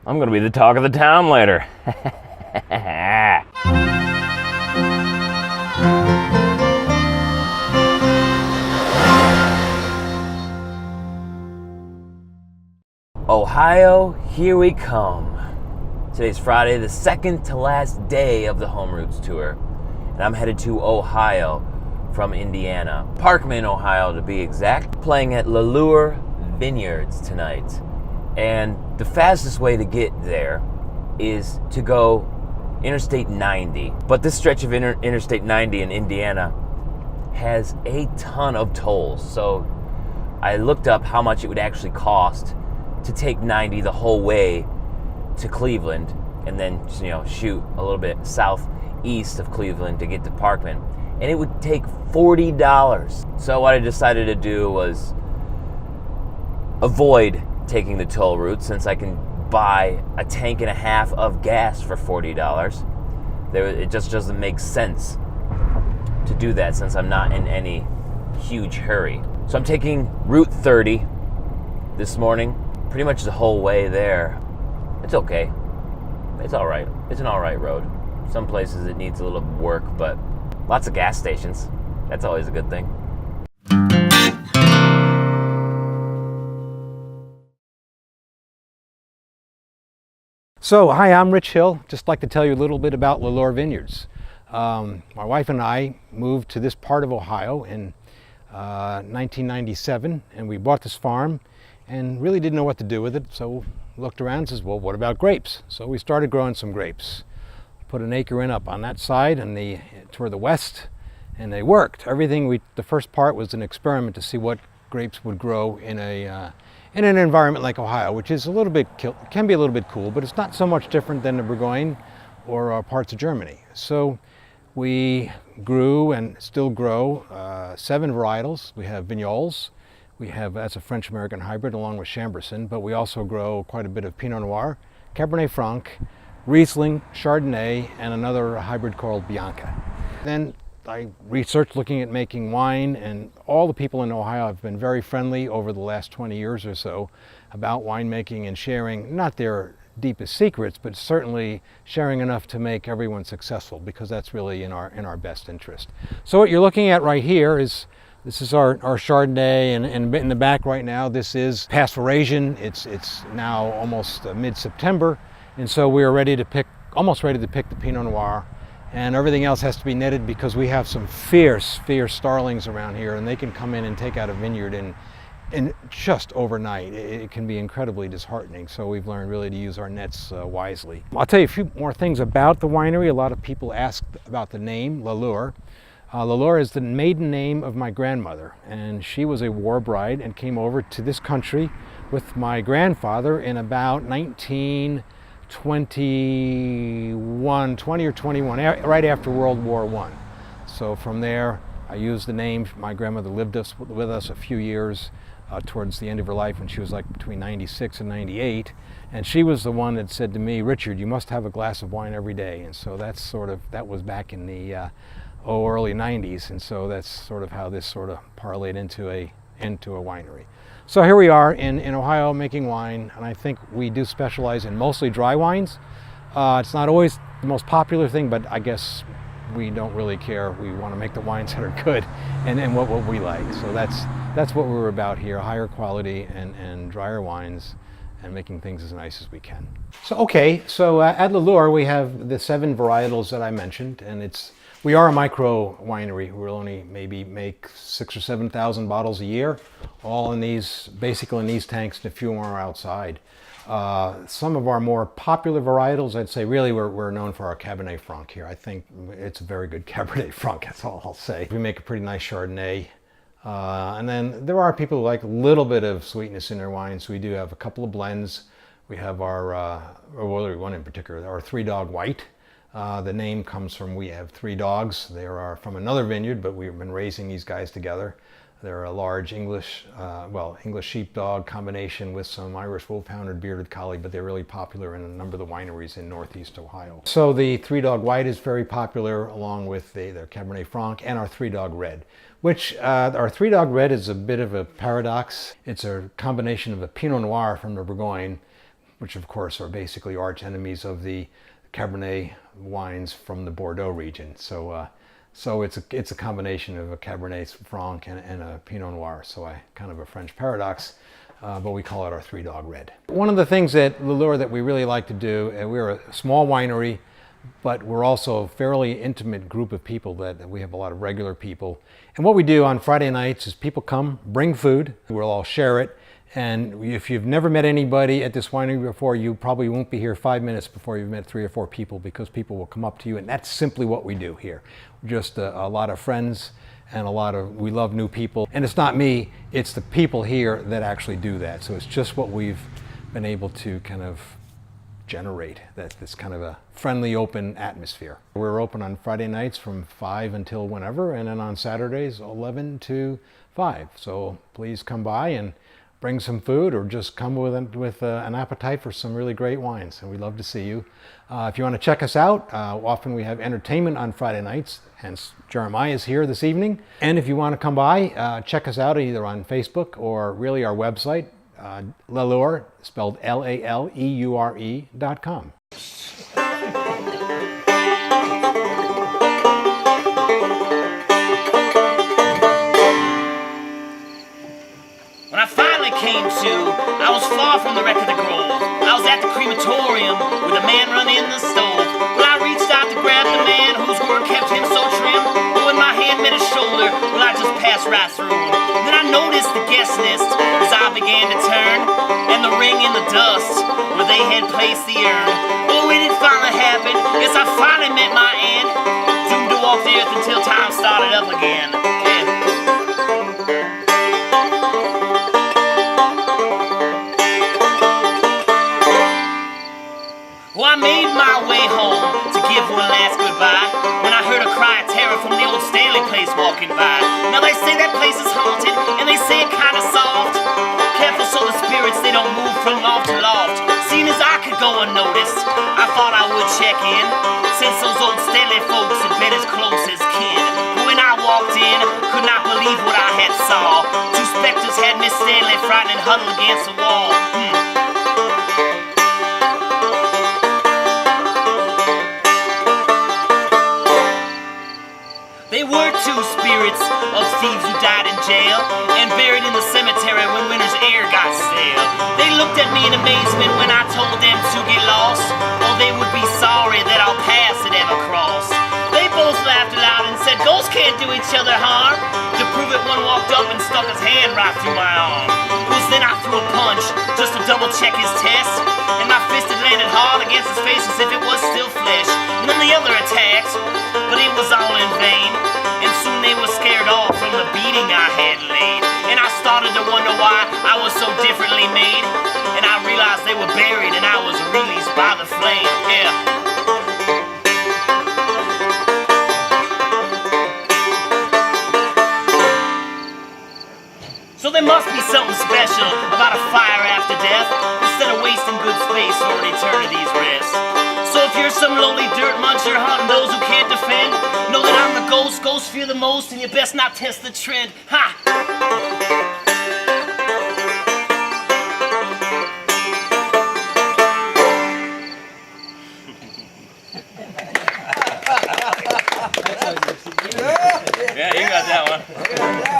I'm gonna be the talk of the town later. Ohio, here we come. Today's Friday, the second to last day of the Home Roots Tour. And I'm headed to Ohio from Indiana. Parkman, Ohio to be exact. Playing at Laleure Vineyards tonight. And the fastest way to get there is to go Interstate 90. But this stretch of Interstate 90 in Indiana has a ton of tolls. So I looked up how much it would actually cost to take 90 the whole way to Cleveland and then, shoot a little bit southeast of Cleveland to get to Parkman. And it would take $40. So what I decided to do was avoid taking the toll route, since I can buy a tank and a half of gas for $40. It just doesn't make sense to do that since I'm not in any huge hurry. So I'm taking Route 30 this morning, pretty much the whole way there. It's okay. It's all right. It's an all right road. Some places it needs a little work, but lots of gas stations. That's always a good thing. So, hi, I'm Rich Hill. Just like to tell you a little bit about Laleure Vineyards. My wife and I moved to this part of Ohio in 1997, and we bought this farm and really didn't know what to do with it. So looked around and says, well, what about grapes? So we started growing some grapes. Put an acre in up on that side and toward the west, and they worked. The first part was an experiment to see what grapes would grow in an environment like Ohio, which is can be a little bit cool, but it's not so much different than the Bourgogne or parts of Germany. So we grew and still grow 7 varietals. We have Vignoles. That's a French-American hybrid along with Chambourcin, but we also grow quite a bit of Pinot Noir, Cabernet Franc, Riesling, Chardonnay, and another hybrid called Bianca. Then I researched looking at making wine, and all the people in Ohio have been very friendly over the last 20 years or so about winemaking and sharing, not their deepest secrets, but certainly sharing enough to make everyone successful, because that's really in our best interest. So what you're looking at right here is this is our Chardonnay, and in the back right now, this is past veraison. It's now almost mid-September, and so we are almost ready to pick the Pinot Noir, and everything else has to be netted because we have some fierce starlings around here, and they can come in and take out a vineyard in just overnight. It can be incredibly disheartening, so we've learned really to use our nets wisely. I'll tell you a few more things about the winery. A lot of people ask about the name, Laleure. Laleure is the maiden name of my grandmother, and she was a war bride and came over to this country with my grandfather in about 1921, right after World War I. So from there, I used the name. My grandmother lived with us a few years towards the end of her life when she was like between 96 and 98. And she was the one that said to me, Richard, you must have a glass of wine every day. And so that was back in the early 90s, and so that's sort of how this sort of parlayed into a winery. So here we are in Ohio making wine, and I think we do specialize in mostly dry wines. It's not always the most popular thing, but I guess we don't really care. We want to make the wines that are good and what we like. So that's what we're about here: higher quality and drier wines, and making things as nice as we can. So at Laleure we have the 7 varietals that I mentioned, and we are a micro winery. We'll only maybe make 6,000 or 7,000 bottles a year, all basically in these tanks, and a few more outside. Some of our more popular varietals, I'd say really we're known for our Cabernet Franc here. I think it's a very good Cabernet Franc, that's all I'll say. We make a pretty nice Chardonnay. And then there are people who like a little bit of sweetness in their wines. We do have a couple of blends. We have one in particular, our 3-Dog White. The name comes from, we have 3 dogs. They are from another vineyard, but we've been raising these guys together. They're a large English sheepdog combination with some Irish Wolfhound or bearded collie, but they're really popular in a number of the wineries in Northeast Ohio. So the 3-Dog White is very popular, along with their Cabernet Franc and our 3-Dog Red, which our 3-Dog Red is a bit of a paradox. It's a combination of a Pinot Noir from the Bourgogne which of course are basically arch enemies of the Cabernet wines from the Bordeaux region. So it's a combination of a Cabernet Franc and a Pinot Noir. So kind of a French paradox, but we call it our Three Dog Red. One of the things at Laleure that we really like to do, and we're a small winery, but we're also a fairly intimate group of people that we have a lot of regular people. And what we do on Friday nights is people come, bring food, we'll all share it. And if you've never met anybody at this winery before, you probably won't be here 5 minutes before you've met 3 or 4 people, because people will come up to you, and that's simply what we do here. We're just a lot of friends, and we love new people. And it's not me, it's the people here that actually do that. So it's just what we've been able to kind of generate, this kind of a friendly, open atmosphere. We're open on Friday nights from 5 until whenever, and then on Saturdays 11 to 5. So please come by and bring some food, or just come with an appetite for some really great wines, and we'd love to see you. If you want to check us out, often we have entertainment on Friday nights, hence Jeremiah is here this evening. And if you want to come by, check us out either on Facebook or really our website, Laleure, spelled LALEURE.com. When I finally came to, I was far from the wreck of the grove. I was at the crematorium with a man running the stove. When I reached out to grab the man whose work kept him so trim, but when my hand met his shoulder, well, I just passed right through him. Then I noticed the guest list as I began to turn, and the ring in the dust where they had placed the urn. Oh, when it finally happened, yes, I finally met my end, doomed to walk the earth until time started up again. Yeah. Well, I made my way home to give one last goodbye when I heard a cry of terror from the old Stanley place walking by. Now they say that place is haunted, and they say it kinda soft. Careful so the spirits, they don't move from loft to loft. Seeing as I could go unnoticed, I thought I would check in, since those old Stanley folks had been as close as kin. But when I walked in, could not believe what I had saw. 2 specters had Miss Stanley frightened and huddled against the wall. They were 2 spirits of thieves who died in jail and buried in the cemetery when winter's air got stale. They looked at me in amazement when I told them to get lost, or they would be sorry that our paths had ever crossed. They both laughed aloud and said, "Ghosts can't do each other harm." To prove it, one walked up and stuck his hand right through my arm. It was then I threw a punch just to double check his test, and my fist had landed hard against his face as if it was still flesh. And then the other attacked, but it was all in vain, and soon they were scared off from the beating I had laid. And I started to wonder why I was so differently made, and I realized they were buried and I was released by the flame. Yeah. So there must be something special about a fire after death, instead of wasting good space for an eternity's rest. So if you're some lonely dirt muncher hunting those who can't defend, know that I'm the ghost ghosts fear the most, and you best not test the trend. Ha! Yeah, you got that one.